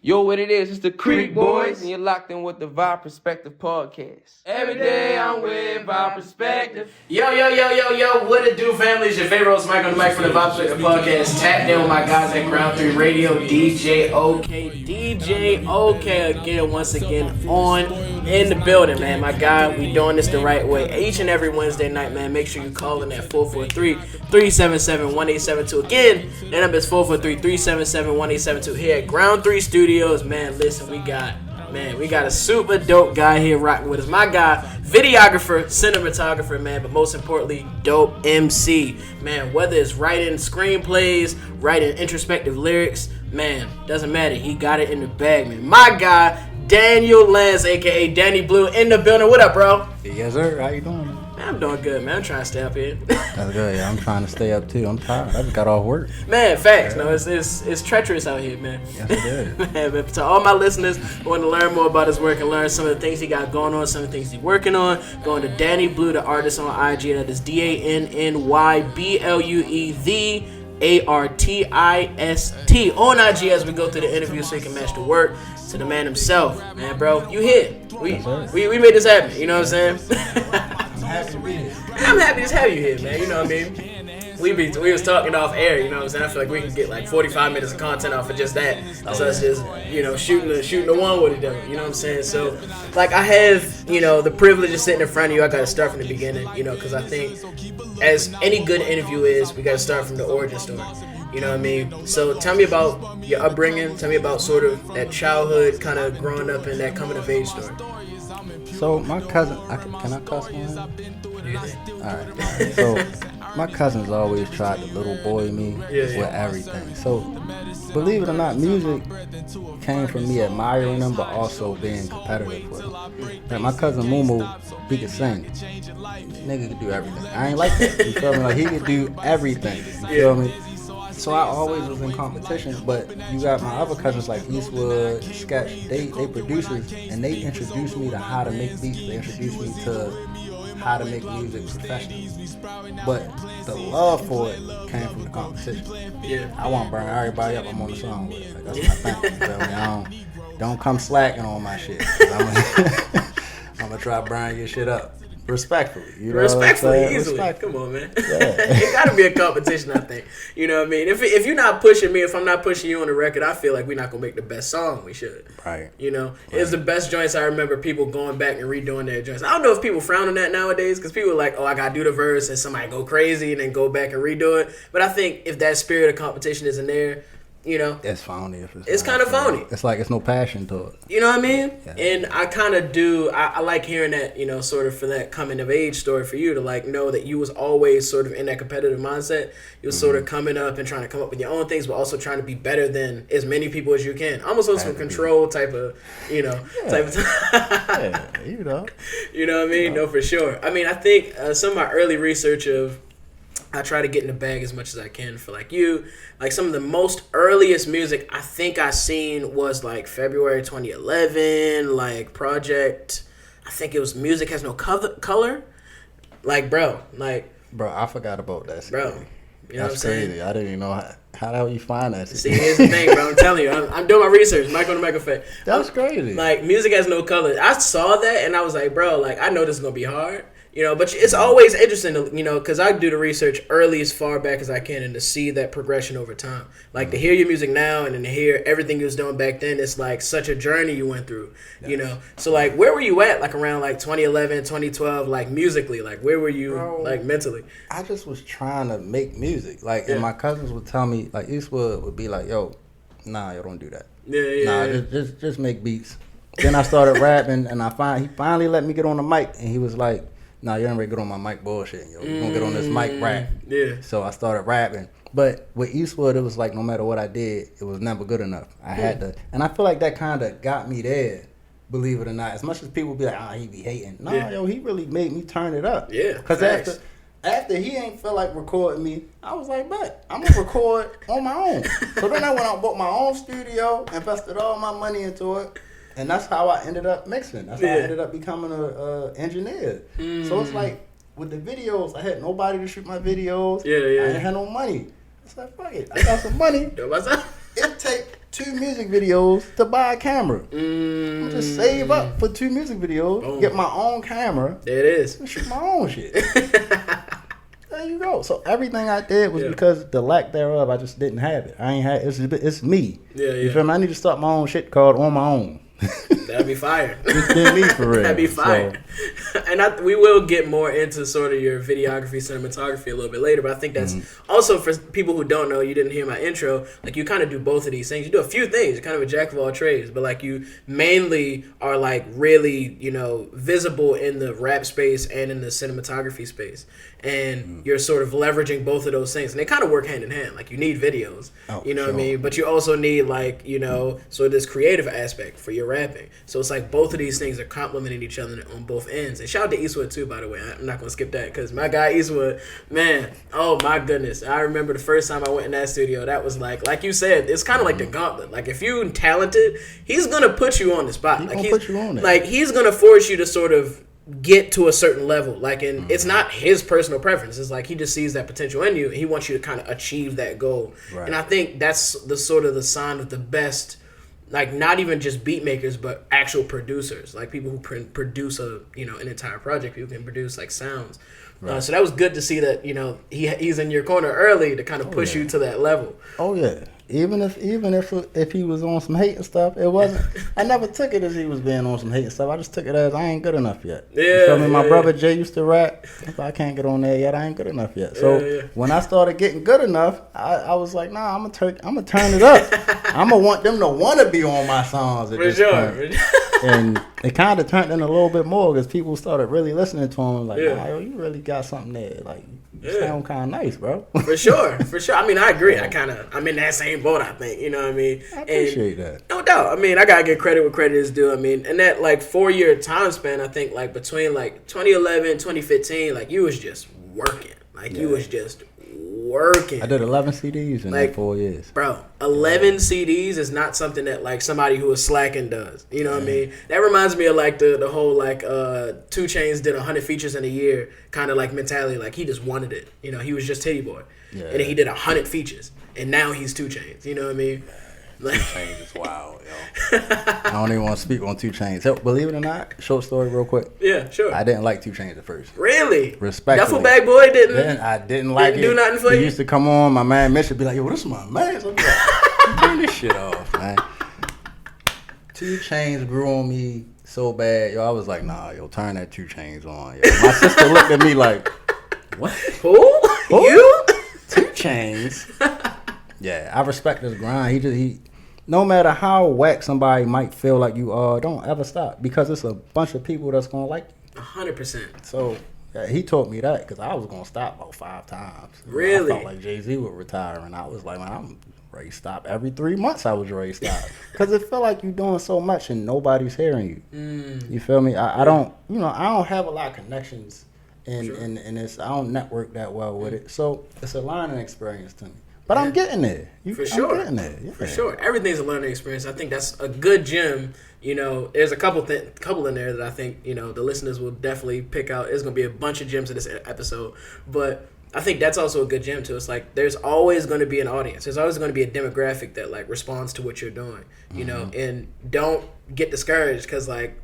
Yo, what it is, it's the Creek Boys, and you're locked in with the Vibe Perspective Podcast. Every day I'm with Vibe Perspective. Yo, what it do, family? It's your favorite host, Mike on the mic from the Vibe Perspective Podcast. Tapped in with my guys at Ground 3 Radio, DJ OK again, once again, on in the building, man. My guy, we doing this the right way. Each and every Wednesday night, man, make sure you call in at 443-377-1872. Again, that number is 443-377-1872 here at Ground 3 Studios. Man, listen, we got a super dope guy here rocking with us. My guy, videographer, cinematographer, man, but most importantly, dope MC. Man, whether it's writing screenplays, writing introspective lyrics, man, doesn't matter. He got it in the bag, man. My guy, Daniel Lance, a.k.a. Danny Blue, in the building. What up, bro? Yes, sir. How you doing? Man, I'm doing good, man. I'm trying to stay up here. That's good. Yeah, I'm trying to stay up, too. I'm tired. I just got off work. Man, facts. No, it's treacherous out here, man. Yes, it is. Man, but to all my listeners who want to learn more about his work and learn some of the things he got going on, some of the things he's working on, going to Danny Blue, the artist on IG. That is DANNYBLUETHARTIST on IG as we go through the interview so you can match the work to the man himself. Man, bro, you here. We made this happen. You know what I'm saying? I'm happy to have you here, man. You know what I mean? We was talking off air, you know what I'm saying? I feel like we can get like 45 minutes of content off of just that. So it's just, shooting the one with it though, you know what I'm saying? So, like, I have, the privilege of sitting in front of you. I got to start from the beginning, because I think as any good interview is, we got to start from the origin story. You know what I mean? So tell me about your upbringing. Tell me about sort of that childhood, kind of growing up in that coming of age story. So my cousin, can I cuss on him? Alright. So my cousins always tried to little boy me with everything. So believe it or not, music came from me admiring them, but also being competitive with them. Like my cousin Mumu, he could sing. Nigga could do everything. I ain't like that. You feel me? Like he could do everything. You feel me? So I always was in competition, but you got my other cousins like Eastwood, Sketch, they producers, and they introduced me to how to make beats. They introduced me to how to make music professionally. But the love for it came from the competition. Yeah. I want to burn everybody up I'm on the song with. Like, that's my thing. You feel me? Don't come slacking on my shit. I'm gonna try to burn your shit up. Respectfully, easily. Come on, man. Yeah. It gotta be a competition, I think. You know what I mean? If you're not pushing me, if I'm not pushing you on the record, I feel like we're not gonna make the best song we should. Right. It's the best joints. I remember people going back and redoing their joints. I don't know if people frown on that nowadays because people are like, oh, I gotta do the verse and somebody go crazy and then go back and redo it. But I think if that spirit of competition isn't there, it's phony. It's kind of phony. It's like it's no passion to it. You know what I mean? Yeah. And I kind of do. I like hearing that. Sort of for that coming of age story for you to like know that you was always sort of in that competitive mindset. You was sort of coming up and trying to come up with your own things, but also trying to be better than as many people as you can. Almost on some control type of, type of. Yeah, You know what I mean? No, for sure. I mean, I think some of my early research of. I try to get in the bag as much as I can for like you. Like some of the most earliest music I think I seen was like February 2011, like Project. I think it was Music Has No Color. Like, bro, I forgot about that. Bro, you know what I'm saying? Crazy. I didn't even know how the hell you find that. See, here's the thing, bro. I'm telling you, I'm doing my research. Mike on the mic effect. That's crazy. Like, Music Has No Color. I saw that and I was like, bro, like I know this is gonna be hard. But it's always interesting, because I do the research early as far back as I can and to see that progression over time. Like, to hear your music now and then to hear everything you was doing back then, it's, like, such a journey you went through, So, like, where were you at, like, around, like, 2011, 2012, like, musically? Like, where were you, like, mentally? I just was trying to make music. Like, and my cousins would tell me, like, Eastwood would be like, yo, nah, yo, don't do that. Just make beats. Then I started rapping, and he finally let me get on the mic, and he was like, nah, you ain't ready to get on my mic bullshit, yo. You gonna get on this mic rap. Yeah. So I started rapping. But with Eastwood, it was like no matter what I did, it was never good enough. I had to, and I feel like that kind of got me there, believe it or not. As much as people be like, he be hating. No, yo, he really made me turn it up. Yeah. Because after he ain't feel like recording me, I was like, bet, I'm going to record on my own. So then I went out and bought my own studio, invested all my money into it. And that's how I ended up mixing. That's how I ended up becoming an engineer. So it's like, with the videos, I had nobody to shoot my videos. I didn't have no money. I said, fuck it. I got some money. It take 2 music videos to buy a camera. I'm just save up for 2 music videos, get my own camera. There it is. And shoot my own shit. There you go. So everything I did was because the lack thereof, I just didn't have it. I ain't had it's me. Yeah, You feel me? I need to start my own shit called On My Own. That'd be fire. It's been me for real. That'd be fire. So. And we will get more into sort of your videography, cinematography a little bit later, but I think that's also for people who don't know, you didn't hear my intro, like you kind of do both of these things. You do a few things. You're kind of a jack of all trades, but like you mainly are like really, visible in the rap space and in the cinematography space. And you're sort of leveraging both of those things. And they kind of work hand in hand. Like you need videos, what I mean? But you also need like, sort of this creative aspect for your rapping. So it's like both of these things are complementing each other on both ends. And shout out to Eastwood too, by the way. I'm not going to skip that because my guy Eastwood, man, oh my goodness. I remember the first time I went in that studio, that was like you said, it's kind of like the gauntlet. Like if you're talented, he's going to put you on the spot. He's going to force you to sort of get to a certain level, like, and it's not his personal preference. It's like he just sees that potential in you, and he wants you to kind of achieve that goal. Right. And I think that's the sort of the sign of the best, like not even just beat makers, but actual producers, like people who produce an entire project. People can produce like sounds. Right. So that was good to see that he's in your corner early to kind of push you to that level. Oh yeah. Even if he was on some hate and stuff, it wasn't. I never took it as he was being on some hate and stuff. I just took it as I ain't good enough yet. Yeah. You feel me? My brother Jay used to rap. If I can't get on there yet, I ain't good enough yet. So when I started getting good enough, I was like, nah, I'm gonna turn it up. I'm gonna want them to want to be on my songs at this point. And it kind of turned in a little bit more because people started really listening to him. Like, nah, yo, you really got something there. Like, you sound kind of nice, bro. For sure. I mean, I agree. I'm in that same boat, I think. You know what I mean? I appreciate that. No doubt. I mean, I got to give credit where credit is due. I mean, in that, like, 4-year time span, I think, like, between, like, 2011, 2015, like, you was just working. Like, you was just working. I did 11 CDs in like 4 years. Bro, 11 CDs is not something that like somebody who is slacking does. You know what I mean? That reminds me of like the whole like 2 Chainz did 100 features in a year kind of like mentality. Like he just wanted it. He was just Titty Boy. Yeah. And then he did 100 features. And now he's 2 Chainz. You know what I mean? 2 Chainz is wild, yo. I don't even want to speak on 2 Chainz. So, believe it or not, short story real quick. Yeah, sure. I didn't like 2 Chainz at first. Really? Respectfully. Duffel Bag Boy didn't? I didn't like it. Didn't do nothing for you? He used to come on, my man Mitch would be like, yo, this is my man. So I'd be like, turn this shit off, man. 2 Chainz grew on me so bad. Yo, I was like, nah, yo, turn that 2 Chainz on. Yo. My sister looked at me like, what? Who? You? 2 Chainz? Yeah, I respect his grind. He no matter how whack somebody might feel like you are, don't ever stop because it's a bunch of people that's gonna like you. 100%. So he taught me that because I was gonna stop about 5 times. Really? I felt like Jay-Z would retire, and I was like, man, I'm ready to stop. Every 3 months I was ready to stop because it felt like you're doing so much and nobody's hearing you. You feel me? I don't, I don't have a lot of connections in this. I don't network that well with it, so it's a learning experience to me. But I'm getting there. For sure. I'm getting there. Yeah. For sure. Everything's a learning experience. I think that's a good gem. There's a couple in there that I think, the listeners will definitely pick out. There's going to be a bunch of gems in this episode. But I think that's also a good gem, too. It's like there's always going to be an audience. There's always going to be a demographic that, like, responds to what you're doing, and don't get discouraged because, like,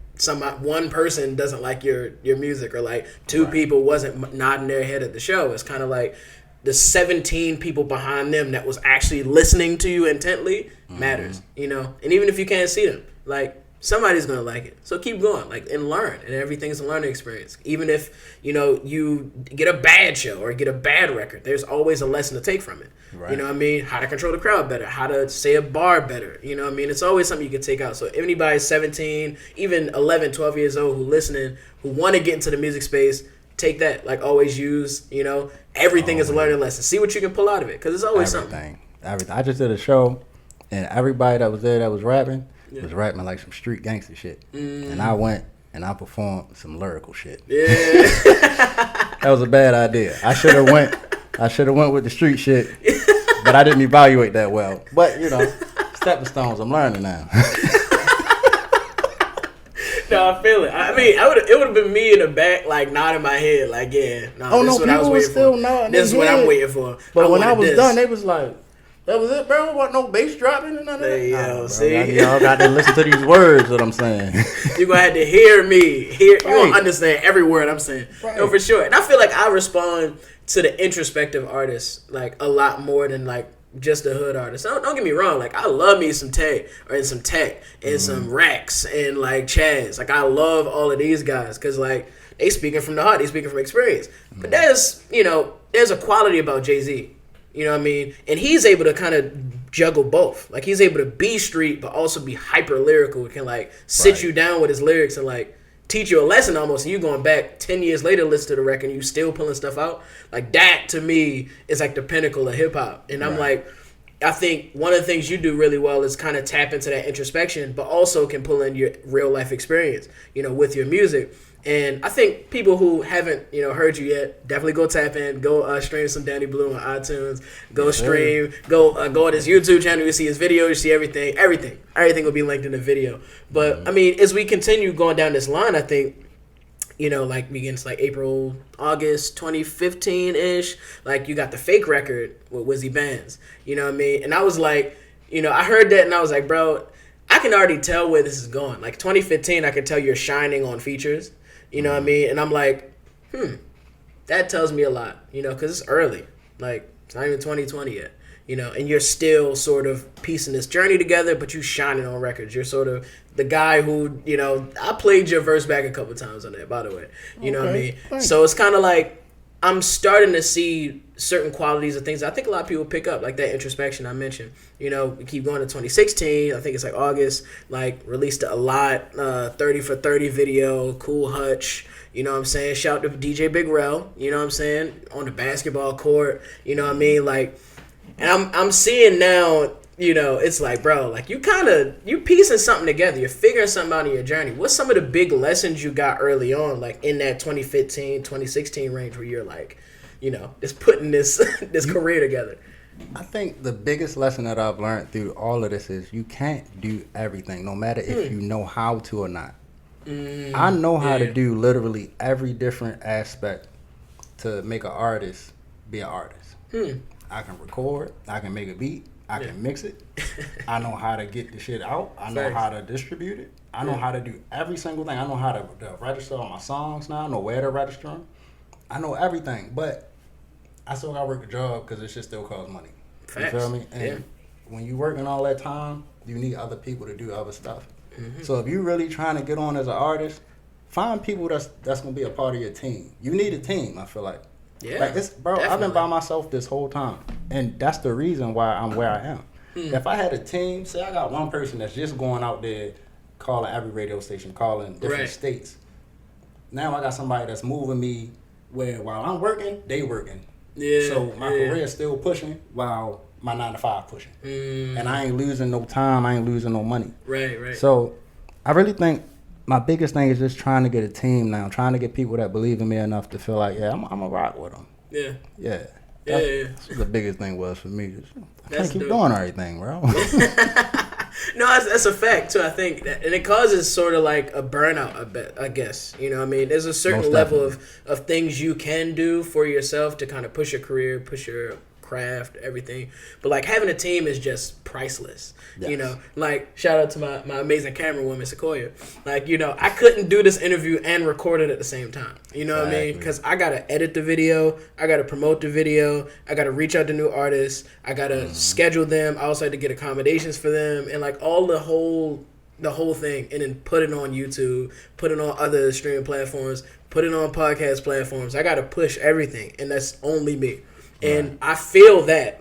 one person doesn't like your music or, like, 2 people wasn't nodding their head at the show. It's kind of like the 17 people behind them that was actually listening to you intently matters, And even if you can't see them, like, somebody's going to like it. So keep going, like, and learn. And everything's a learning experience. Even if, you get a bad show or get a bad record, there's always a lesson to take from it. Right. You know what I mean? How to control the crowd better, how to say a bar better. You know what I mean? It's always something you can take out. So if anybody's 17, even 11, 12 years old who listening, who want to get into the music space, take that, like, always use, everything is a learning lesson. See what you can pull out of it, because it's always something. Everything. I just did a show, and everybody that was there that was rapping was rapping like some street gangster shit. And I went and I performed some lyrical shit. Yeah. That was a bad idea. I should have went with the street shit, but I didn't evaluate that well. But, stepping stones, I'm learning now. No, I feel it. I mean, it would have been me in the back, like, nodding my head, like, yeah. This is what I was waiting for. This is what I'm waiting for. But when I was done, they was like, That was it, bro. What, no bass dropping and none of that? Hey, Yo, see? Y'all got to listen to these words, what I'm saying. You're going to have to hear me. You're going Right. to understand every word I'm saying. Right. No, for sure. And I feel like I respond to the introspective artists, like, a lot more than, like, just the hood artists. Don't get me wrong. Like, I love me some Tay and some Tech and some Rex and, like, Chaz. Like, I love all of these guys because, like, they speaking from the heart. They speaking from experience. But there's a quality about Jay-Z. You know what I mean? And he's able to kind of juggle both. Like, he's able to be street, but also be hyper lyrical. It can, like, sit you down with his lyrics and, like, teach you a lesson almost. And you going back 10 years later, listen to the record, and you still pulling stuff out. Like, that, to me, is, like, the pinnacle of hip-hop. And I'm like, I think one of the things you do really well is kind of tap into that introspection, but also can pull in your real-life experience, with your music. And I think people who haven't, heard you yet, definitely go tap in, go stream some Danny Blue on iTunes, go stream, go on his YouTube channel, you see his videos, you see everything will be linked in the video. But I mean, as we continue going down this line, I think, like begins like April, August 2015-ish, like you got the Fake record with Wizzy Bands, you know what I mean? And I was like, I heard that and I was like, bro, I can already tell where this is going. Like 2015, I could tell you're shining on features. You know what I mean? And I'm like, that tells me a lot, because it's early. Like, it's not even 2020 yet, and you're still sort of piecing this journey together, but you shining on records. You're sort of the guy who, I played your verse back a couple times on that, by the way. You know what I mean? Thanks. So it's kind of like I'm starting to see certain qualities of things I think a lot of people pick up, like that introspection I mentioned. We keep going to 2016. I think it's like August, like released a lot, 30 for 30 video, Cool Hutch. You know what I'm saying? Shout out to DJ Big Rel, you know what I'm saying? On the basketball court, you know what I mean? Like, and I'm seeing now, it's like, bro, like you piecing something together. You're figuring something out in your journey. What's some of the big lessons you got early on, like in that 2015, 2016 range where you're like, just putting this career together? I think the biggest lesson that I've learned through all of this is you can't do everything, no matter if you know how to or not. I know how to do literally every different aspect to make an artist be an artist. I can record, I can make a beat, I can mix it. I know how to get the shit out. I know how to distribute it. I know how to do every single thing. I know how to register all my songs now. I know where to register them. I know everything, but I still gotta work a job because it shit still costs money. Facts. You feel me? And when you working all that time, you need other people to do other stuff. So if you really trying to get on as an artist, find people that's gonna be a part of your team. You need a team, I feel like. Yeah, like bro, definitely. I've been by myself this whole time, and that's the reason why I'm where I am. If I had a team, say I got one person that's just going out there calling every radio station, calling different states. Now I got somebody that's moving me where while I'm working, they working. Yeah. So my career is still pushing while my 9 to 5 pushing. And I ain't losing no time, I ain't losing no money. Right. So I really think my biggest thing is just trying to get a team now, trying to get people that believe in me enough to feel like, I'm going to rock with them. Yeah. That's what the biggest thing was for me. I can't keep dope. doing everything, bro. No, that's a fact too. I think that, and it causes sort of like a burnout. I guess you know what I mean. There's a certain level of things you can do for yourself to kind of push your career, push your craft, everything. But like having a team is just priceless. Yes. Like shout out to my amazing camera woman Sequoia. Like I couldn't do this interview and record it at the same time. You know what I mean? Because I gotta edit the video, I gotta promote the video, I gotta reach out to new artists, I gotta schedule them. I also had to get accommodations for them, and like all the whole thing, and then put it on YouTube, put it on other streaming platforms, put it on podcast platforms. I gotta push everything, and that's only me. And I feel that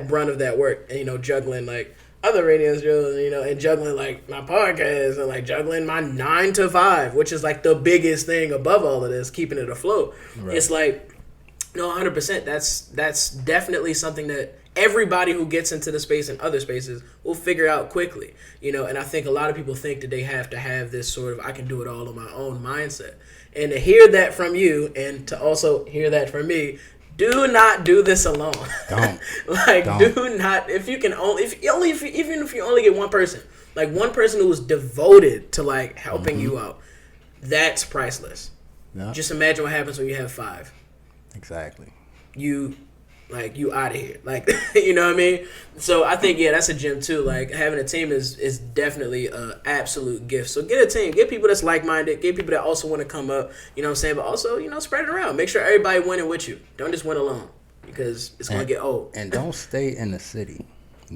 brunt of that work, and juggling like other radio shows, and juggling like my podcast and like juggling my 9 to 5, which is like the biggest thing above all of this, keeping it afloat. Right. It's like, no, 100%. That's definitely something that everybody who gets into the space and other spaces will figure out quickly, and I think a lot of people think that they have to have this sort of I can do it all on my own mindset. And to hear that from you, and to also hear that from me, do not do this alone. Don't. Do not. If you only get one person, like one person who is devoted to like helping you out, that's priceless. Yeah. Just imagine what happens when you have 5. Exactly. You like you out of here. Like, you know what I mean? So I think, yeah, that's a gem too. Like having a team is definitely an absolute gift. So get a team, get people that's like-minded, get people that also want to come up, you know what I'm saying? But also, you know, spread it around. Make sure everybody winning with you. Don't just win alone because it's going to get old. And don't stay in the city.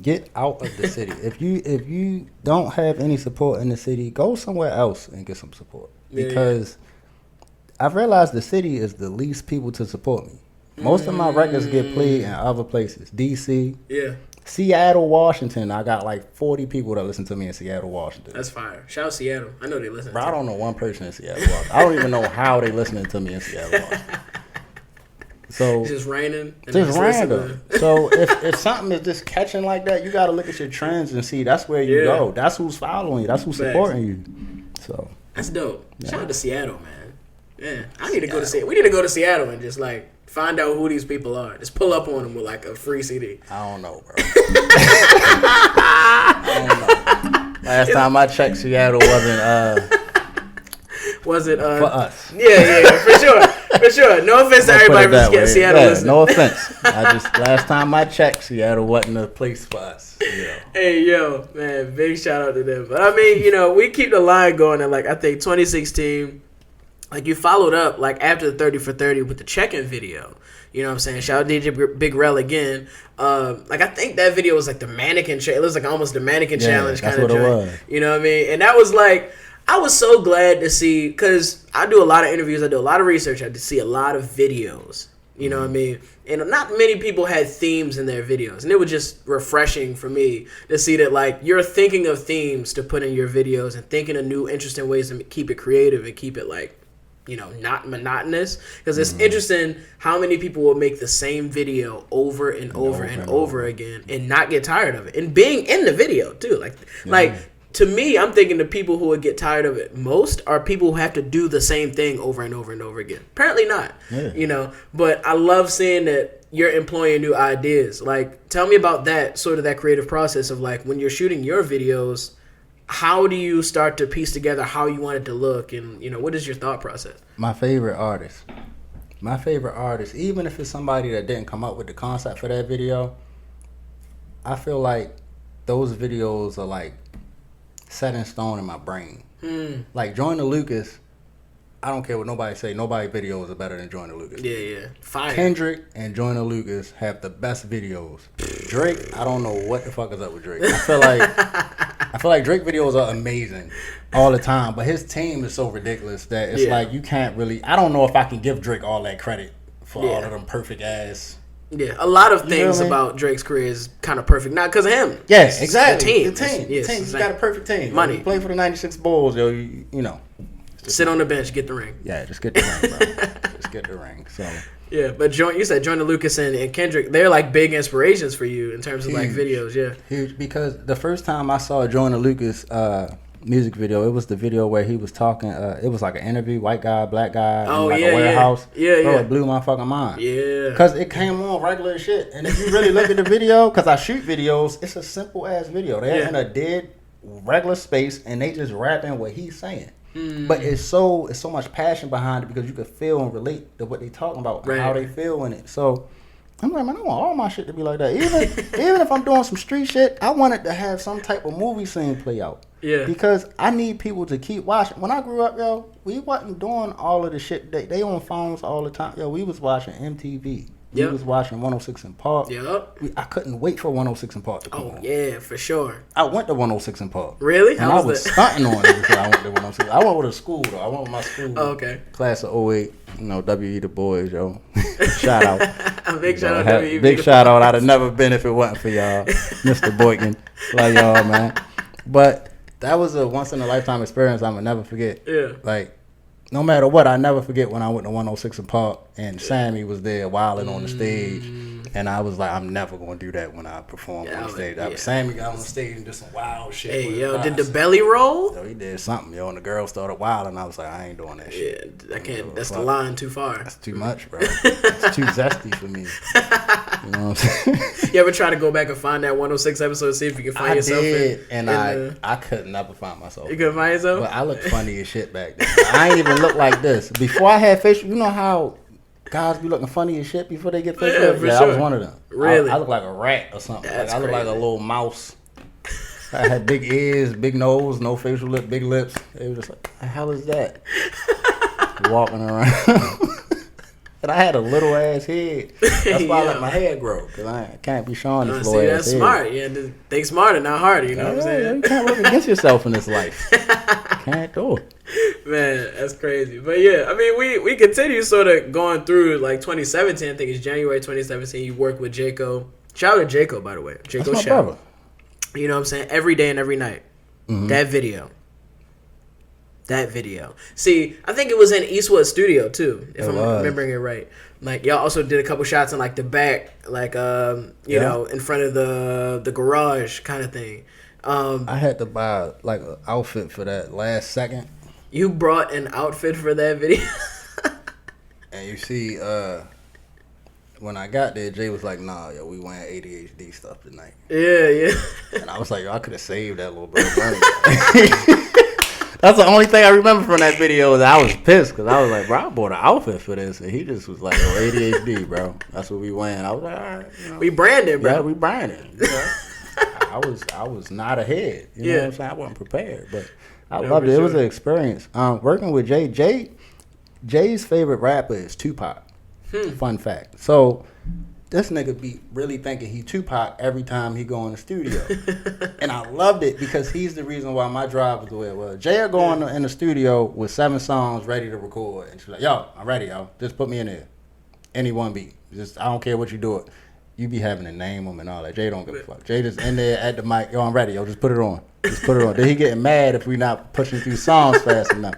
Get out of the city. If you don't have any support in the city, go somewhere else and get some support. Because I've realized the city is the least people to support me. Most of my records get played in other places. DC. Yeah. Seattle, Washington. I got like 40 people that listen to me in Seattle, Washington. That's fire. Shout out Seattle. I know they listen. Bro, I don't know one person in Seattle, Washington. I don't even know how they listening to me in Seattle, Washington. So it's just raining. Just random. So if something is just catching like that, you got to look at your trends and see that's where you go. That's who's following you. That's who's supporting you. So that's dope. Shout out to Seattle, man. Yeah, I need to go to Seattle. We need to go to Seattle and just like find out who these people are. Just pull up on them with like a free CD. I don't know, bro. I don't know. Last time I checked, Seattle wasn't for us. Yeah, for sure. For sure. No offense to everybody for just getting Seattle listening. No offense. Last time I checked, Seattle wasn't a place for us. Hey, yo, man, big shout out to them. But I mean, you know, we keep the line going at like I think 2016. Like you followed up like after the 30 for 30 with the check-in video. You know what I'm saying? Shout out to DJ Big Rel again. Like I think that video was like the mannequin challenge. It was like almost the mannequin challenge kind of joint. You know what I mean? And that was like, I was so glad to see, because I do a lot of interviews, I do a lot of research, I had to see a lot of videos. You know what I mean? And not many people had themes in their videos. And it was just refreshing for me to see that, like, you're thinking of themes to put in your videos and thinking of new, interesting ways to keep it creative and keep it, like, you know, not monotonous. Because it's interesting how many people will make the same video over and over and over again and not get tired of it. And being in the video, too. Like, to me, I'm thinking the people who would get tired of it most are people who have to do the same thing over and over and over again. Apparently not, you know. But I love seeing that you're employing new ideas. Like, tell me about that, sort of that creative process of, like, when you're shooting your videos, how do you start to piece together how you want it to look? And, you know, what is your thought process? My favorite artist, even if it's somebody that didn't come up with the concept for that video, I feel like those videos are, like, set in stone in my brain. Like Joyner Lucas, I don't care what nobody say, nobody's videos are better than Joyner Lucas. Yeah. Fire. Kendrick and Joyner Lucas have the best videos. Drake, I don't know what the fuck is up with Drake. I feel like Drake videos are amazing all the time, but his team is so ridiculous that it's like you can't really, I don't know if I can give Drake all that credit for all of them perfect ass. Yeah, a lot of things about Drake's career is kind of perfect. Not because of him. Yes, exactly. The team. He's got a perfect team. Money. You play for the 96 Bulls, yo, you know. Sit on the bench, get the ring. Yeah, just get the ring, bro. Just get the ring. So. Yeah, but you said Joyner Lucas and Kendrick, they're like big inspirations for you in terms of like videos, Huge, because the first time I saw a Joyner Lucas music video, it was the video where he was talking, it was like an interview, white guy, black guy, in like a warehouse. Bro, it blew my fucking mind. Yeah. Because it came on regular shit. And if you really look at the video, because I shoot videos, it's a simple ass video. They're in a dead regular space and they just rapping what he's saying. But it's so much passion behind it because you can feel and relate to what they talking about and how they feel in it. So I'm like, man, I want all my shit to be like that. Even if I'm doing some street shit, I want it to have some type of movie scene play out. Yeah. Because I need people to keep watching. When I grew up, yo, we wasn't doing all of the shit. They on phones all the time. Yo, we was watching MTV. We was watching 106 in Park. I couldn't wait for 106 in Park to come on. Oh, yeah, for sure. I went to 106 in Park. Really? And I was stunting on it before I went to 106. I went with a school, though. I went with my school. Oh, okay. Class of 08. You know, W.E. the boys, yo. Shout out. Big shout out, W.E. Big shout out. I'd have never been if it wasn't for y'all. Mr. Boykin. Love y'all, man. But that was a once-in-a-lifetime experience I'm going to never forget. Yeah. Like, no matter what, I never forget when I went to 106 in Park and Sammy was there wilding on the stage. And I was like, I'm never going to do that when I perform on the stage. Sammy got on the stage and did some wild shit. Hey, yo, did the belly roll? Yo, he did something, yo. And the girl started wilding. I was like, I ain't doing that shit. Yeah, I can't. That's the line too far. That's too much, bro. It's too zesty for me. You know what I'm saying? You ever try to go back and find that 106 episode and see if you can find yourself? I could never find myself. You couldn't find yourself? But I looked funny as shit back then. I ain't even look like this. Before I had facial, you know how guys be looking funny as shit before they get Yeah, facial. for Yeah, sure. I was one of them. Really? I look like a rat or something. That's I look like a crazy. little mouse. I had big ears, big nose, no facial lip, big lips. They were just like, what the hell is that? Walking around. And I had a little ass head. That's why I let my hair grow. Because I can't be showing this little ass that's head. smart. Yeah, think smarter, not harder. You know what I'm saying? You can't work against yourself in this life. Can't do it. Man, that's crazy. But yeah, I mean, we continue sort of going through like 2017. I think it's January 2017. You worked with Jaco. Shout out to Jaco, by the way. Jaco, That's my shout. brother. You know what I'm saying? Every day and every night. Mm-hmm. That video. See, I think it was in Eastwood Studio too, if I'm remembering it right. Like y'all also did a couple shots in like the back, like you know, in front of the garage kind of thing. I had to buy like an outfit for that last second. You brought an outfit for that video. And you see, when I got there, Jay was like, "Nah, yo, we wearing ADHD stuff tonight." Yeah. And I was like, yo, I could have saved that little bit of money. That's the only thing I remember from that video. Is I was pissed because I was like, bro, I bought an outfit for this, and he just was like, "Oh, ADHD, bro. That's what we wearing." I was like, all right, you know. We branded, bro. Yeah, we branded. You know? I was not ahead. You know what I'm saying? I wasn't prepared, but I loved it. It was an experience. Working with Jay's favorite rapper is Tupac. Fun fact. So this nigga be really thinking he Tupac every time he go in the studio. And I loved it because he's the reason why my drive was the way it was. Jay will go in the studio with 7 songs ready to record. And she's like, yo, I'm ready, yo. Just put me in there. Any one beat. Just I don't care what you do it. You be having to name them and all that. Jay don't give a fuck. Jay just in there at the mic. Yo, I'm ready, yo. Just put it on. Just put it on. Then he getting mad if we not pushing through songs fast enough.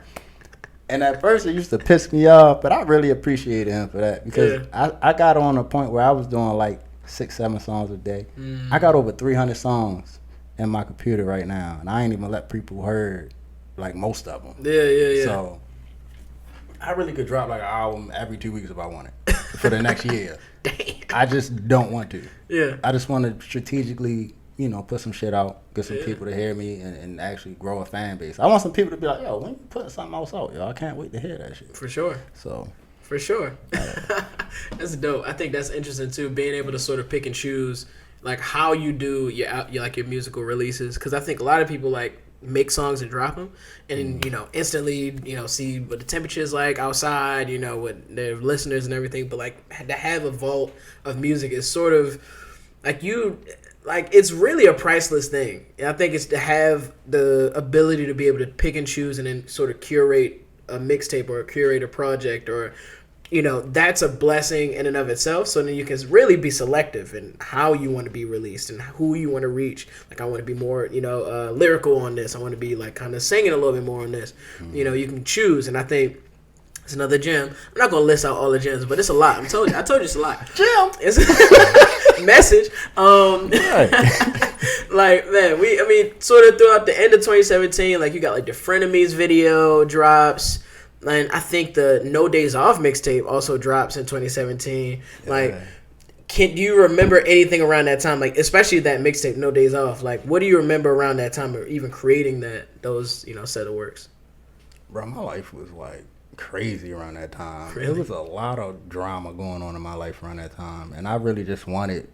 And at first it used to piss me off, but I really appreciated him for that because I got on a point where I was doing like 6-7 songs a day. I got over 300 songs in my computer right now, and I ain't even let people heard like most of them. Yeah. So I really could drop like an album every 2 weeks if I wanted for the next year. Damn. I just don't want to. Yeah. I just want to strategically, you know, put some shit out, get some people to hear me, and actually grow a fan base. I want some people to be like, yo, when you putting something else out, yo, I can't wait to hear that shit. For sure. So. For sure. That's dope. I think that's interesting too, being able to sort of pick and choose like how you do your musical releases, because I think a lot of people like make songs and drop them and you know instantly see what the temperature is like outside, you know, with their listeners and everything, but like to have a vault of music is sort of like it's really a priceless thing. And I think it's to have the ability to be able to pick and choose and then sort of curate a mixtape or curate a project, or you know, that's a blessing in and of itself. So then you can really be selective in how you want to be released and who you want to reach. Like, I want to be more, lyrical on this. I want to be like kind of singing a little bit more on this. Mm-hmm. You know, you can choose. And I think it's another gem. I'm not going to list out all the gems, but it's a lot. I told you it's a lot. Gem. It's message. Like, man, sort of throughout the end of 2017, like you got like the Frenemies video drops. And I think the No Days Off mixtape also drops in 2017. Like, do you remember anything around that time? Like, especially that mixtape, No Days Off. Like, what do you remember around that time, or even creating those set of works? Bro, my life was like crazy around that time. Really? There was a lot of drama going on in my life around that time, and I really just wanted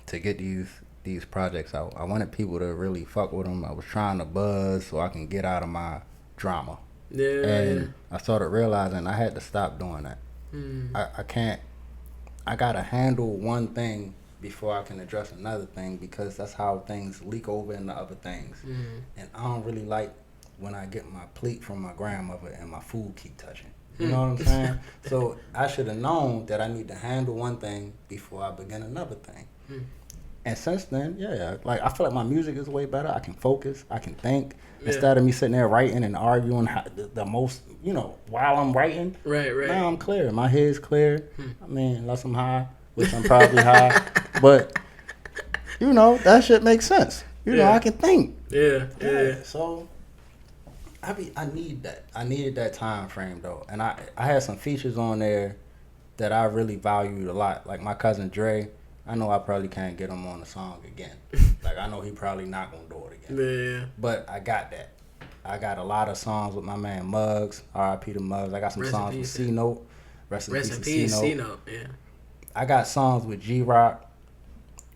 to get these projects out. I wanted people to really fuck with them. I was trying to buzz so I can get out of my drama. Yeah. And I started realizing I had to stop doing that. I can't. I gotta handle one thing before I can address another thing, because that's how things leak over into other things. And I don't really like when I get my plate from my grandmother and my food keep touching. You know what I'm saying? So I should have known that I need to handle one thing before I begin another thing. And since then, like I feel like my music is way better. I can focus. I can think. Instead of me sitting there writing and arguing the most, while I'm writing. Right. Now I'm clear. My head's clear. I mean, unless I'm high, which I'm probably high. But, that shit makes sense. I can think. Yeah. So, I need that. I needed that time frame, though. And I had some features on there that I really valued a lot. Like my cousin Dre. I know I probably can't get him on the song again. Like, I know he probably not going to do it again. Yeah. But I got that. I got a lot of songs with my man Muggs, R.I.P. to Muggs. I got some songs with C-Note. Rest in Rest peace, in peace, C-Note. Yeah. I got songs with G-Rock.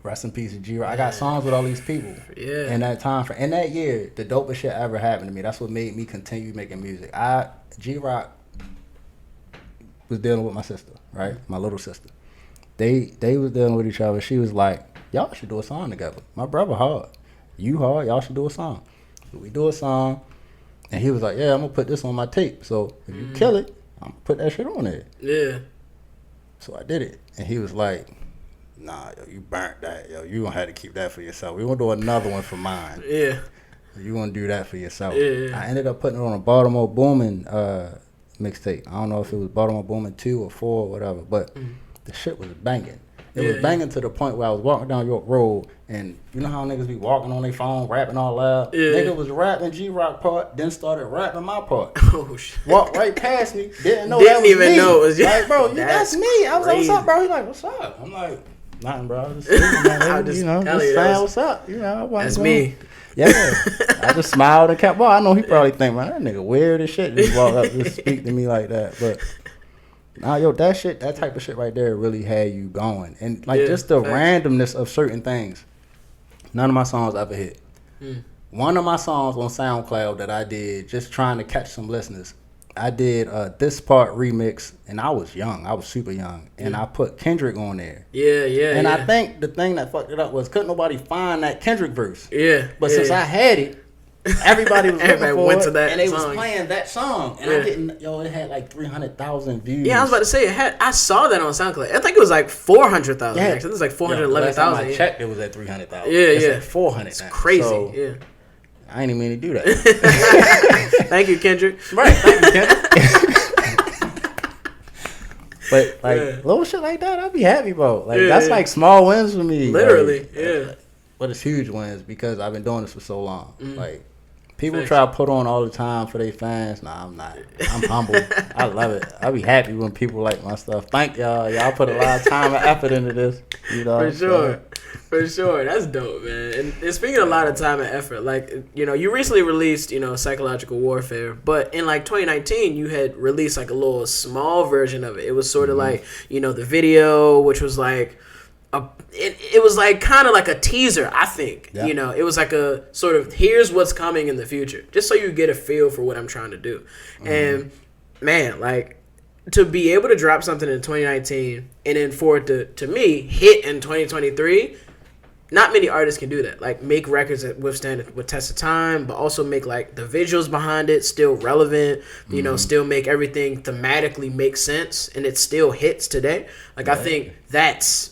Rest in peace, G-Rock. I got songs with all these people. Yeah. In that time in that year, the dopest shit ever happened to me. That's what made me continue making music. G-Rock was dealing with my sister, right? My little sister. They was dealing with each other. She was like, y'all should do a song together. My brother hard. You hard. Y'all should do a song. So we do a song. And he was like, yeah, I'm going to put this on my tape. So if you kill it, I'm going to put that shit on there. Yeah. So I did it. And he was like, nah, yo, you burnt that. Yo, you going to have to keep that for yourself. We going to do another one for mine. Yeah. You going to do that for yourself. Yeah. I ended up putting it on a Baltimore Boomin' mixtape. I don't know if it was Baltimore Boomin' 2 or 4 or whatever, but the shit was banging. It was banging to the point where I was walking down York Road, and you know how niggas be walking on their phone, rapping all loud? Yeah. Nigga was rapping G-Rock part, then started rapping my part. Oh, shit. Walked right past me, didn't know that was even me. know it was you. Like, bro, that's me. I was like, what's crazy. up, bro? He like, what's up? I'm like, nothing, bro. Just saying what's up. You know, That's me. Yeah. I just smiled and kept walking. I know he probably think, man, that nigga weird as shit. Just walk up, just speak to me like that. But nah, yo, that type of shit right there really had you going. And like just the randomness of certain things. None of my songs ever hit. One of my songs on SoundCloud that I did, just trying to catch some listeners, I did This Part remix, and I was young. I was super young. And I put Kendrick on there. Yeah. And I think the thing that fucked it up was couldn't nobody find that Kendrick verse. Yeah. But since I had it, everybody was looking for went it, to that and they song. was playing that song. And I didn't, it had like 300,000 views. Yeah, I was about to say, I saw that on SoundCloud. I think it was like 400,000. Yeah. Actually. It was like 411,000. Last time I checked, it was at 300,000. Yeah, it's yeah. at 400. It's crazy. So, yeah. I ain't even mean to do that. Thank you, Kendrick. Right, thank you, Kendrick. But like little shit like that, I'd be happy about. Like that's like small wins for me. Literally, like, but it's huge wins because I've been doing this for so long. Like people Thanks. try to put on all the time for their fans. Nah, I'm not. I'm humble. I love it. I be happy when people like my stuff. Thank y'all. Y'all put a lot of time and effort into this. You know, For sure. That's dope, man. And speaking of a lot of time and effort, like, you know, you recently released, you know, Psychological Warfare, but in like 2019, you had released like a little small version of it. It was sort of like, you know, the video, which was like, it was like kind of like a teaser, I think. You know, it was like a sort of here's what's coming in the future, just so you get a feel for what I'm trying to do. And man, like to be able to drop something in 2019 and then for it to me hit in 2023, not many artists can do that. Like make records that withstand with test of time, but also make like the visuals behind it still relevant. You know, still make everything thematically make sense, and it still hits today. Like I think that's.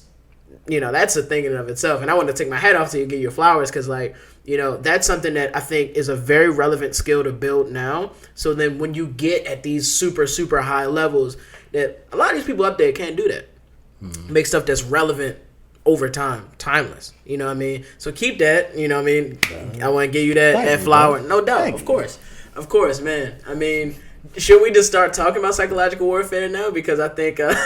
You know, that's a thing in and of itself. And I want to take my hat off to you and give you flowers because, like, you know, that's something that I think is a very relevant skill to build now. So then when you get at these super, super high levels, that a lot of these people up there can't do that. Make stuff that's relevant over time, timeless. You know what I mean? So keep that, you know what I mean? I want to give you that flower. No doubt, of course. Of course, man. I mean... Should we just start talking about Psychological Warfare now? Because I think, because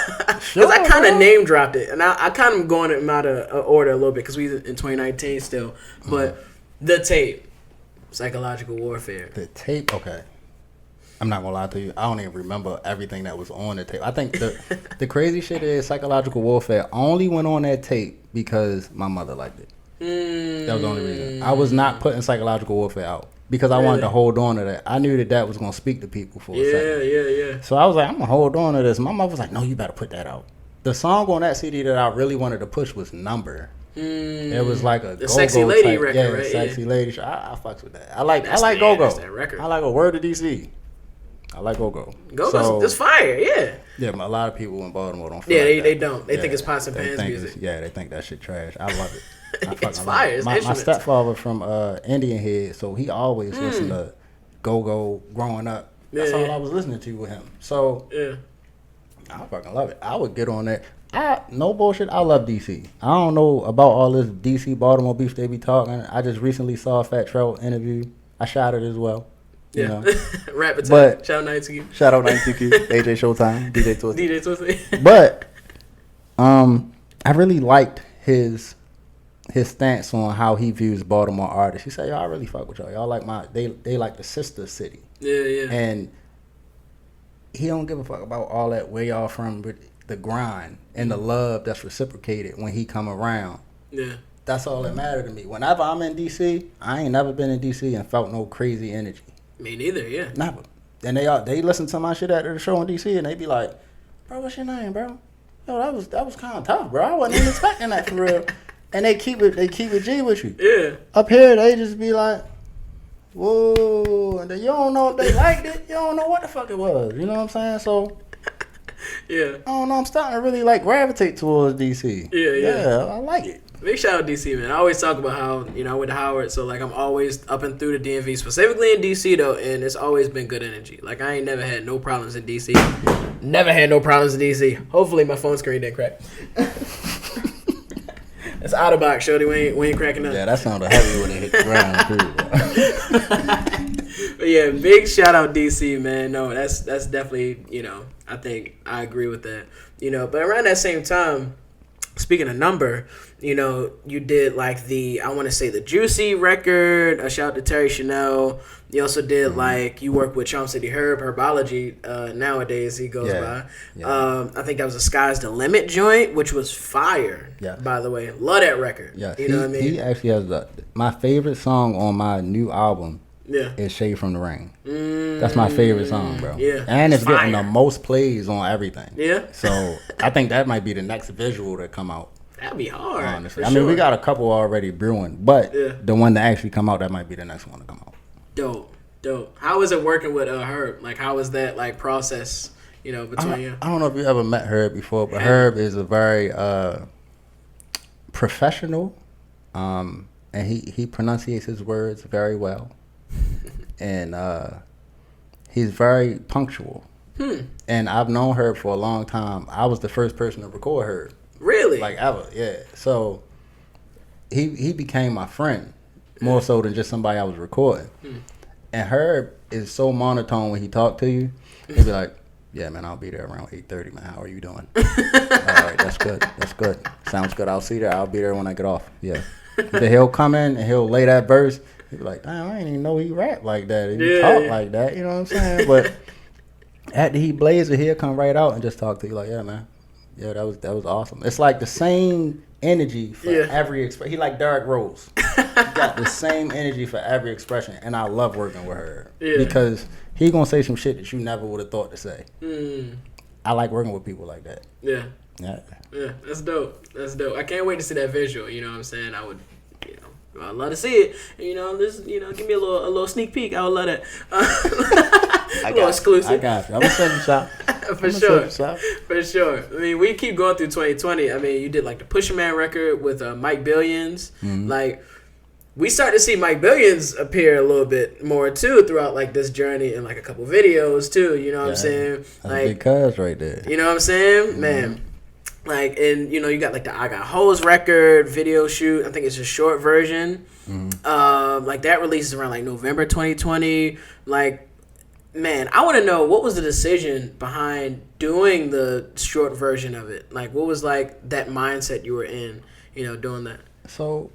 I kind of name dropped it, and I kind of going them out of order a little bit because we in 2019 still. But the tape, Psychological Warfare. The tape, okay. I'm not gonna lie to you. I don't even remember everything that was on the tape. I think the crazy shit is Psychological Warfare only went on that tape because my mother liked it. That was the only reason. I was not putting Psychological Warfare out. Because I wanted to hold on to that. I knew that was going to speak to people for a second. Yeah. So I was like, I'm going to hold on to this. My mother was like, no, you better put that out. The song on that CD that I really wanted to push was Number. It was like a the Sexy Lady type, record, right? Sexy Lady. I fucks with that. I like Go-Go. That's that record. I like a Word to DC. I like Go-Go. Go-Go's that's fire, yeah. Yeah, but a lot of people in Baltimore don't feel they don't. They think it's pots and pans music. They think that shit trash. I love it. It's fire. It's my stepfather from Indian Head, so he always listened to Go-Go growing up. That's all I was listening to with him. So I fucking love it. I would get on that. No bullshit. I love DC. I don't know about all this DC Baltimore beef they be talking. I just recently saw a Fat Trout interview. I shot it as well. You know? Rap attack. Shout out 90Q. Shout out 90Q. AJ Showtime. DJ Twisted. DJ Twisted. But I really liked his stance on how he views Baltimore artists. He said, "Yo, I really fuck with y'all. Y'all like they like the sister city." Yeah. And he don't give a fuck about all that where y'all from, but the grind and the love that's reciprocated when he come around. Yeah. That's all that matter to me. Whenever I'm in DC, I ain't never been in DC and felt no crazy energy. Me neither, yeah. Never. And they listen to my shit after the show in DC and they be like, bro, what's your name, bro? Yo, that was kind of tough, bro. I wasn't even expecting that for real. And they keep it G with you. Yeah. Up here, they just be like, whoa, and then you don't know if they liked it. You don't know what the fuck it was. You know what I'm saying? So, yeah. I don't know. I'm starting to really like gravitate towards DC. Yeah. I like it. Big shout out DC, man. I always talk about how, I went to Howard, so like I'm always up and through the DMV, specifically in DC though, and it's always been good energy. Like I ain't never had no problems in DC. Never had no problems in DC. Hopefully my phone screen didn't crack. It's out of box, shorty. We ain't cracking up. Yeah, that sounded heavy when it hit the ground too. But yeah, big shout out DC, man. No, that's definitely, I think I agree with that. But around that same time, speaking of number, you did like I want to say the Juicy record. A shout out to Terry Chanel. You also did you work with Charm City Herb, Herbology. Nowadays he goes by. Yeah. I think that was a Sky's the Limit joint, which was fire. Yeah. By the way, love that record. Yeah. You know what I mean? He actually has my favorite song on my new album. Yeah. Is Shade from the Rain. That's my favorite song, bro. Yeah. And it's getting the most plays on everything. Yeah. So I think that might be the next visual to come out. That'd be hard. Honestly. I mean, we got a couple already brewing, but the one that actually come out, that might be the next one to come out. Dope. How is it working with Herb? Like, how is that like process? Between you. I don't know if you ever met Herb before, but Herb is a very professional, and he pronunciates his words very well, and he's very punctual. And I've known Herb for a long time. I was the first person to record Herb. Really? Like ever, yeah. So he became my friend more so than just somebody I was recording. And Herb is so monotone when he talk to you. He'll be like, "Yeah, man, I'll be there around 8:30, man. How are you doing?" All right, that's good. Sounds good. I'll see there. I'll be there when I get off. Yeah. Then he'll come in and he'll lay that verse. He'll be like, "Damn, I didn't even know he rap like that. And he talk like that." You know what I'm saying? But after he blaze it, he'll come right out and just talk to you like, "Yeah, man. Yeah, that was awesome." It's like the same energy for every expression. He like Derrick Rose. He got the same energy for every expression, and I love working with her because he gonna say some shit that you never would have thought to say. I like working with people like that. Yeah, that's dope. I can't wait to see that visual. You know what I'm saying? I would, I'd love to see it. Give me a little sneak peek. I would love that. A little exclusive. I got you. I'm gonna send you some. For sure. I mean, we keep going through 2020. I mean, you did like the Pusha Man record with Mike Billions. Like, we start to see Mike Billions appear a little bit more too throughout like this journey and like a couple videos too. You know what I'm saying? That's big cuz right there. You know what I'm saying, man. Like, and you got like the I Got Hoes record video shoot. I think it's a short version. Like that releases around like November 2020. Like, man, I want to know what was the decision behind doing the short version of it. Like, what was like that mindset you were in, doing that? So,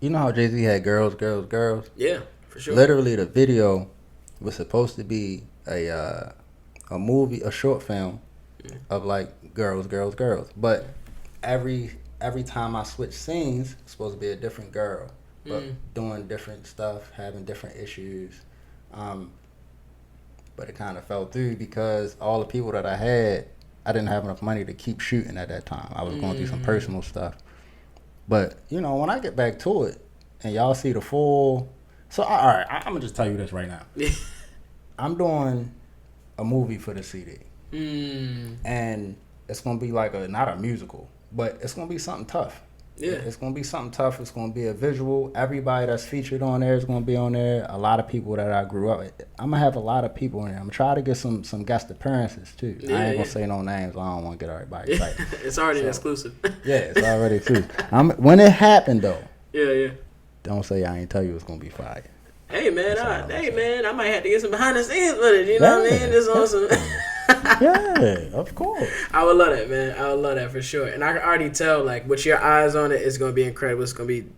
you know how Jay-Z had Girls, Girls, Girls? Yeah, for sure. Literally, the video was supposed to be a movie, a short film of like girls, girls, girls. But every time I switch scenes, it's supposed to be a different girl, but doing different stuff, having different issues. But it kind of fell through because all the people that I had, I didn't have enough money to keep shooting at that time. I was going through some personal stuff. But, when I get back to it and y'all see the full... So, all right, I'm going to just tell you this right now. I'm doing a movie for the CD. And it's going to be like not a musical, but it's going to be something tough. Yeah. It's going to be something tough. It's going to be a visual. Everybody that's featured on there is going to be on there. A lot of people that I grew up with. I'm going to have a lot of people in there. I'm going to try to get some guest appearances, too. I ain't going to say no names. I don't want to get everybody excited. It's already an exclusive. Yeah, it's already exclusive. When it happened, though. Yeah. Don't say I ain't tell you it's going to be fire. Hey, man. I might have to get some behind the scenes with it. You know what I mean? It's awesome. Yeah, of course. I would love that, man. I would love that for sure. And I can already tell, like, with your eyes on it, it's going to be incredible. It's going to be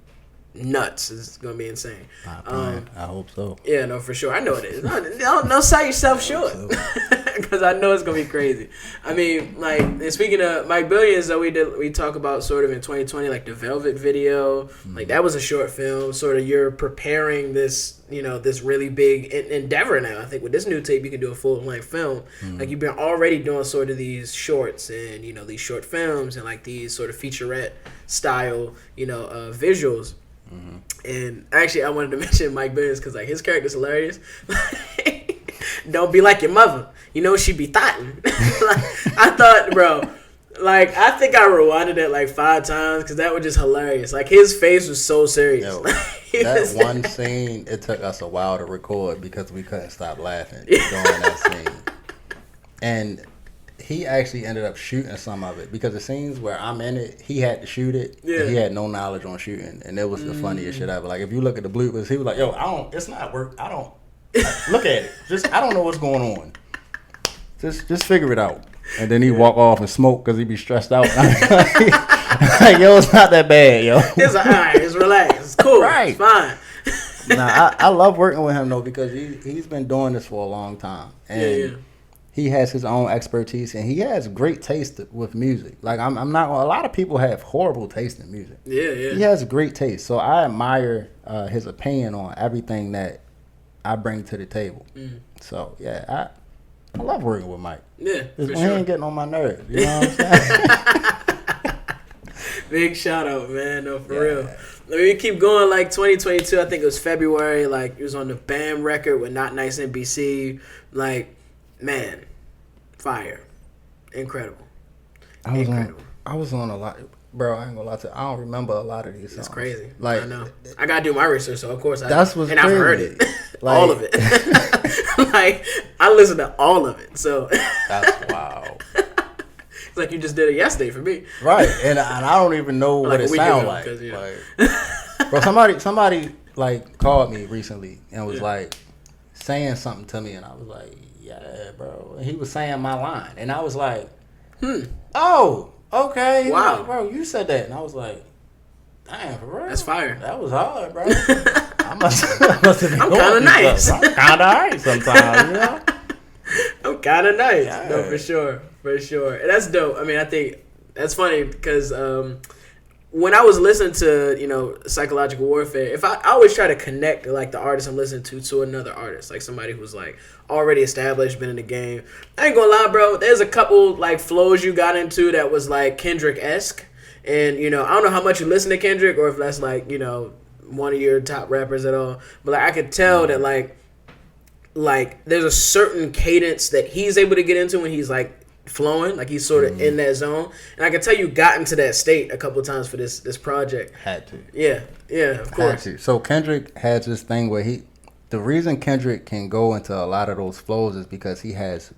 nuts. It's going to be insane. I hope so. Yeah, no, for sure. I know it is. Don't sell yourself short. because I know it's gonna be crazy. I mean, like, and speaking of Mike Billions, though, we talk about sort of in 2020, like the Velvet video, like that was a short film. Sort of you're preparing this, this really big endeavor now. I think with this new tape, you can do a full length film. Like you've been already doing sort of these shorts and these short films and like these sort of featurette style, visuals. And actually, I wanted to mention Mike Billions because like his character's hilarious. Don't be like your mother. She be thotting. Like, I thought, bro. Like, I think I rewinded it like 5 times because that was just hilarious. Like, his face was so serious. Yo, that one scene, it took us a while to record because we couldn't stop laughing during that scene. And he actually ended up shooting some of it because the scenes where I'm in it, he had to shoot it. Yeah. And he had no knowledge on shooting. And it was the funniest shit ever. Like, if you look at the bloopers, he was like, yo, it's not work. Look at it. I don't know what's going on. Just figure it out. And then he walk off and smoke because he be stressed out. Like, yo, it's not that bad, yo. It's all right. It's relaxed. It's cool. Right. It's fine. I love working with him, though, because he's been doing this for a long time. And he has his own expertise, and he has great taste with music. Like, I'm not a lot of people have horrible taste in music. Yeah. He has great taste. So I admire his opinion on everything that I bring to the table. So, yeah, I love working with Mike. Yeah, for he sure. ain't getting on my nerves. You know what I'm saying? Big shout out, man. No, for real. Let me keep going. Like 2022, I think it was February. Like it was on the BAM record with Not Nice NBC. Like, man, fire, incredible. I was on a lot, bro. I ain't gonna lie to you. I don't remember a lot of these songs. It's crazy. Like, I know. I gotta do my research, so of course that's what's and crazy. I've heard it, like, all of it. Like I listened to all of it. So that's wow. It's like you just did it yesterday for me, right? And I don't even know what it sounds like. Bro, somebody like called me recently and was like saying something to me, and I was like, yeah, bro. And he was saying my line, and I was like, oh, okay, wow, like, bro, you said that, and I was like, damn, for real, that's fire. That was hard, bro. I must have been I'm kind of nice. I'm kind of alright sometimes, I'm kind of nice. Yeah. No, for sure. And that's dope. I mean, I think that's funny because when I was listening to, Psychological Warfare, if I always try to connect like the artist I'm listening to another artist, like somebody who's like already established, been in the game. I ain't gonna lie, bro. There's a couple like flows you got into that was like Kendrick-esque. And, I don't know how much you listen to Kendrick or if that's like, one of your top rappers at all. But like I could tell that like there's a certain cadence that he's able to get into when he's like flowing, like he's sort of in that zone. And I can tell you got into that state a couple of times for this project. Had to. Yeah, of course. Had to. So Kendrick has this thing where the reason Kendrick can go into a lot of those flows is because he has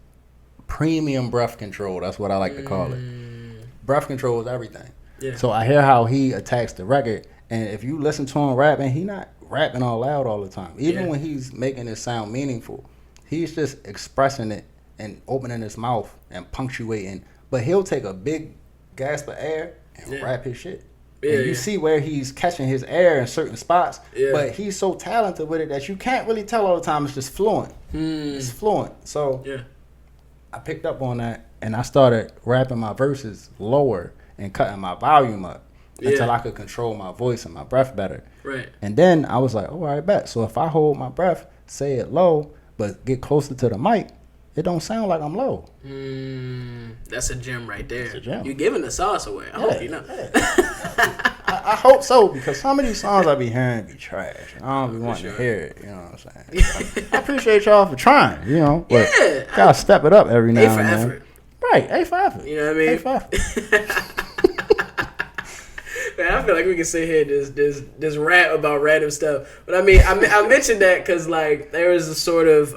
premium breath control. That's what I like to call it. Breath control is everything. Yeah. So I hear how he attacks the record, and if you listen to him rapping, he not rapping all loud all the time. Even when he's making it sound meaningful, he's just expressing it and opening his mouth and punctuating. But he'll take a big gasp of air and rap his shit. Yeah, and you see where he's catching his air in certain spots, but he's so talented with it that you can't really tell all the time. It's just fluent. It's fluent. So I picked up on that, and I started rapping my verses lower and cutting my volume up until I could control my voice and my breath better. Right. And then I was like, all right, bet. So if I hold my breath, say it low, but get closer to the mic, it don't sound like I'm low. That's a gem right there. It's a gem. You're giving the sauce away. I hope you know. I hope so, because some of these songs I be hearing be trash. I don't be wanting to hear it. You know what I'm saying? I appreciate y'all for trying, But gotta step it up every now and then. A for effort. Right, A for effort. You know what I mean? A for effort. Man, I feel like we can sit here and just rant about random stuff. But I mean, I mentioned that because like there was a sort of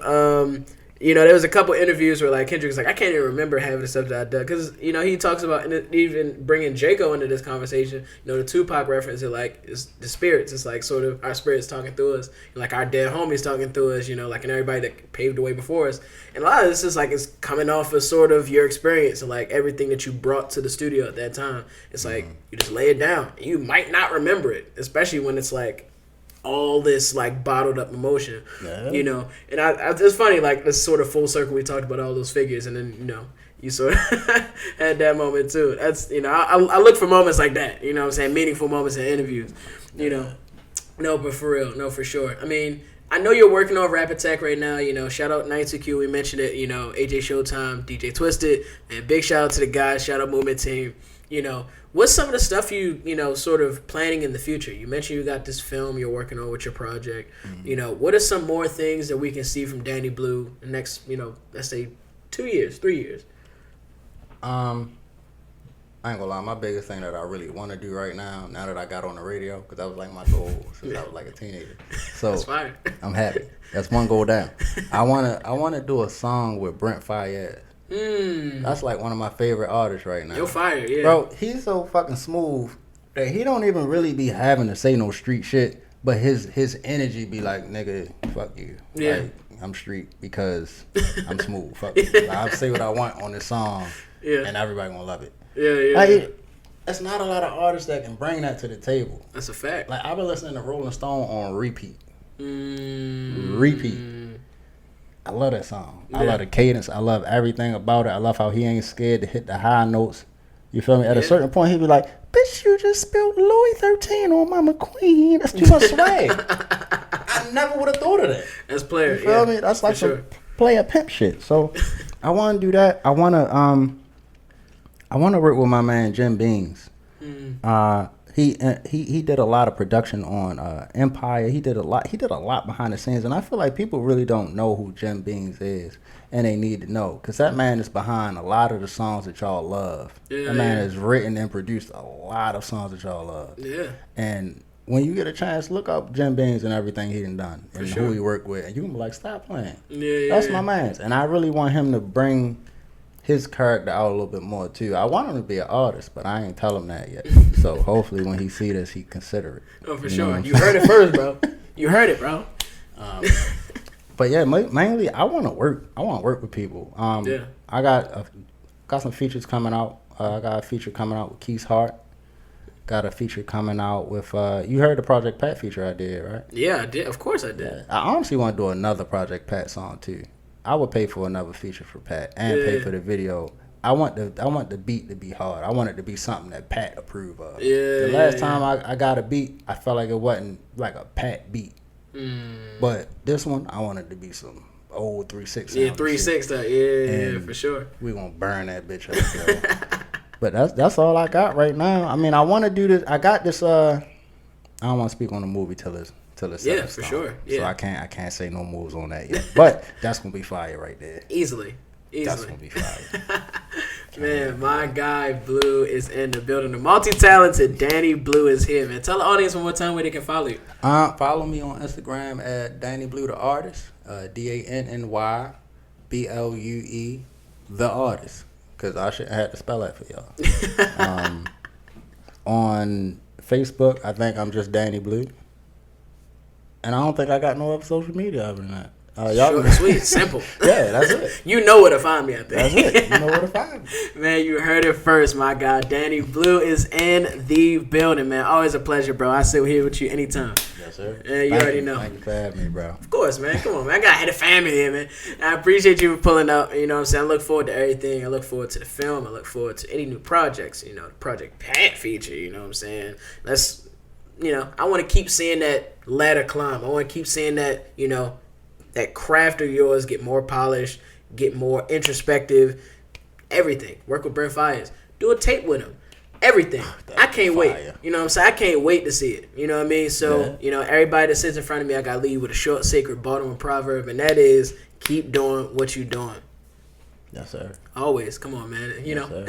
there was a couple interviews where like Kendrick's like, I can't even remember having the stuff that I done because he talks about even bringing Jaco into this conversation. The Tupac reference is like it's the spirits. It's like sort of our spirits talking through us, like our dead homies talking through us. Like and everybody that paved the way before us. And a lot of this is like it's coming off of sort of your experience and like everything that you brought to the studio at that time. It's like you just lay it down. And you might not remember it, especially when it's like all this like bottled up emotion, Yeah. you know. And I it's funny, like this sort of full circle. We talked about all those figures, and then you sort of had that moment too. That's I look for moments like that. You know what I'm saying? Meaningful moments in interviews. You know, no, but for real, no, for sure. I mean, I know you're working on Rap Attack right now. You know, shout out 92Q. We mentioned it. You know, AJ Showtime, DJ Twisted, and big shout out to the guys. Shout out Movement Team. You know, what's some of the stuff you sort of planning in the future? You mentioned you got this film you're working on with your project. Mm-hmm. You know, what are some more things that we can see from Danny Blue in the next, let's say 2 years, 3 years? I ain't gonna lie, my biggest thing that I really want to do right now that I got on the radio, because that was like my goal since I was like a teenager. So that's fine. I'm happy. That's one goal down. I wanna do a song with Brent Faiyaz. That's like one of my favorite artists right now. You're fired, yeah. Bro, he's so fucking smooth that he don't even really be having to say no street shit, but his energy be like, nigga, fuck you. Yeah. Like, I'm street because I'm smooth. Fuck you. Like, I'll say what I want on this song, and everybody gonna love it. Yeah. Like, that's not a lot of artists that can bring that to the table. That's a fact. Like, I've been listening to Rolling Stone on repeat. Repeat. I love that song. I love the cadence. I love everything about it. I love how he ain't scared to hit the high notes. You feel me? At a certain point, he be like, bitch, you just spilled Louis 13 on my McQueen. That's too much swag. I never would have thought of that. That's player. You feel me? That's like some player pimp shit. So I want to do that. I want to work with my man Jim Beans. He did a lot of production on Empire. He did a lot behind the scenes, and I feel like people really don't know who Jim Beans is, and they need to know, because that man is behind a lot of the songs that y'all love. That man has written and produced a lot of songs that y'all love. Yeah. And when you get a chance, look up Jim Beans and everything he done and who he worked with, and you can be like, stop playing. That's my man's, and I really want him to bring his character out a little bit more too. I want him to be an artist, but I ain't tell him that yet. So hopefully when he see this, he consider it. Oh, for sure. You heard it first, bro. You heard it, bro. But yeah, mainly I want to work. I want to work with people. I got some features coming out. I got a feature coming out with Keith Hart. Got a feature coming out with you heard the Project Pat feature I did, right? Yeah, I did. Of course I did. Yeah. I honestly want to do another Project Pat song too. I would pay for another feature for Pat and pay for the video. I want the beat to be hard. I want it to be something that Pat approve of. The last time I got a beat, I felt like it wasn't like a Pat beat. But this one, I want it to be some old 3-6. Yeah, 3-6. Yeah, for sure. We gonna burn that bitch up. But that's all I got right now. I mean, I want to do this. I got this. I don't want to speak on the movie till it's for sure. Yeah. So I can't say no moves on that yet. But that's gonna be fire right there. Easily. That's gonna be fire. Man, my guy Blue is in the building. The multi-talented Danny Blue is here, man. Tell the audience one more time where they can follow you. Follow me on Instagram at Danny Blue the Artist. DANNY BLUE the Artist. Because I should have had to spell that for y'all. On Facebook, I think I'm just Danny Blue. And I don't think I got no other social media other than that. Short and sweet, simple. Yeah, that's it. You know where to find me, I think. That's it. You know where to find me. Man, you heard it first, my guy. Danny Blue is in the building, man. Always a pleasure, bro. I sit here with you anytime. Yes, sir. Yeah, you already know. Thank you for having me, bro. Of course, man. Come on, man. I got to have a family here, man. I appreciate you for pulling up. You know what I'm saying? I look forward to everything. I look forward to the film. I look forward to any new projects. You know, the Project Pat feature. You know what I'm saying? I want to keep seeing that ladder climb. I want to keep seeing that, that craft of yours get more polished, get more introspective, everything. Work with Brent Faiyaz. Do a tape with him. Everything. I can't wait. You know what I'm saying? I can't wait to see it. You know what I mean? So, everybody that sits in front of me, I got to leave with a short, sacred Baltimore proverb, and that is, keep doing what you're doing. Yes, sir. Always. Come on, man. Sir.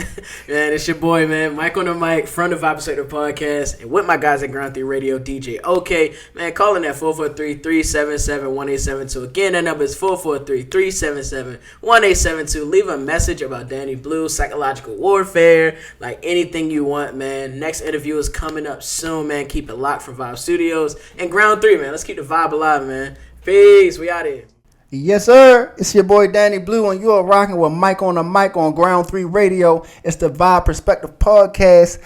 Man, it's your boy, man. Mike on the mic, front of Vibe Sector Podcast, and with my guys at Ground 3 Radio, DJ OK. Man, calling at 443-377-1872. Again, that number is 443-377-1872. Leave a message about Danny Blue, psychological warfare, like anything you want, man. Next interview is coming up soon, man. Keep it locked from Vibe Studios. And Ground 3, man. Let's keep the vibe alive, man. Peace. We out here. Yes, sir. It's your boy Danny Blue, and you are rocking with Mike on the Mic on Ground 3 Radio. It's the Vibe Perspective Podcast.